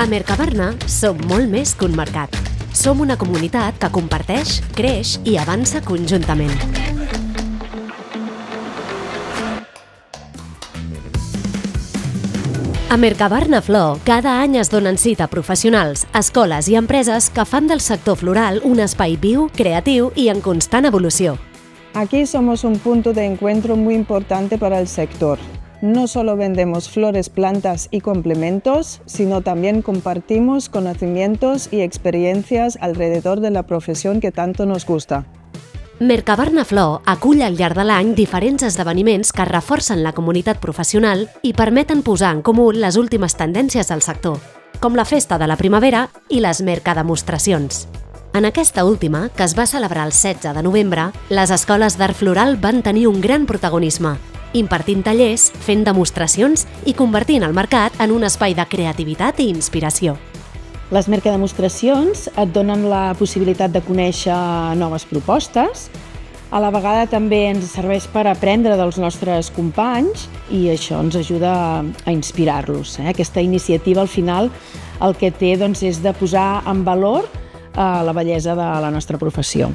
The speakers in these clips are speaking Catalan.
A Mercabarna som molt més que un mercat. Som una comunitat que comparteix, creix i avança conjuntament. A Mercabarna Flor, cada any es donen cita professionals, escoles i empreses que fan del sector floral un espai viu, creatiu i en constant evolució. Aquí somos un punto de encuentro muy importante para el sector. No solo vendemos flores, plantas y complementos, sino también compartimos conocimientos y experiencias alrededor de la profesión que tanto nos gusta. Mercabarna Flor acull al llarg de l'any diferents esdeveniments que reforcen la comunitat professional i permeten posar en comú les últimes tendències del sector, com la Festa de la Primavera i les Mercademostracions. En aquesta última, que es va celebrar el 16 de novembre, les escoles d'art floral van tenir un gran protagonisme, impartint tallers, fent demostracions i convertint el mercat en un espai de creativitat i inspiració. Les mercademostracions et donen la possibilitat de conèixer noves propostes, a la vegada també ens serveix per aprendre dels nostres companys i això ens ajuda a inspirar-los. Aquesta iniciativa al final el que té és de posar en valor la bellesa de la nostra professió.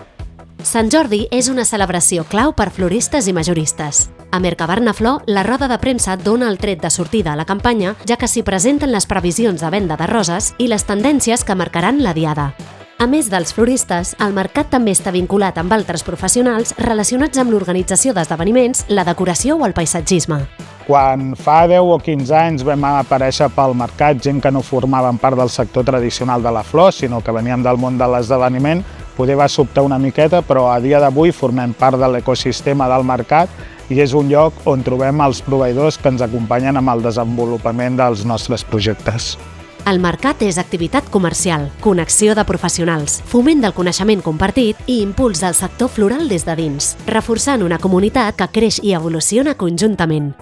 Sant Jordi és una celebració clau per floristes i majoristes. A Mercabarna Flor, la roda de premsa dona el tret de sortida a la campanya, ja que s'hi presenten les previsions de venda de roses i les tendències que marcaran la diada. A més dels floristes, el mercat també està vinculat amb altres professionals relacionats amb l'organització d'esdeveniments, la decoració o el paisatgisme. Quan fa 10 o 15 anys vam aparèixer pel mercat gent que no formaven part del sector tradicional de la flor, sinó que veníem del món de l'esdeveniment, poder va sobtar una miqueta, però a dia d'avui formem part de l'ecosistema del mercat i és un lloc on trobem els proveïdors que ens acompanyen amb el desenvolupament dels nostres projectes. El mercat és activitat comercial, connexió de professionals, foment del coneixement compartit i impuls del sector floral des de dins, reforçant una comunitat que creix i evoluciona conjuntament.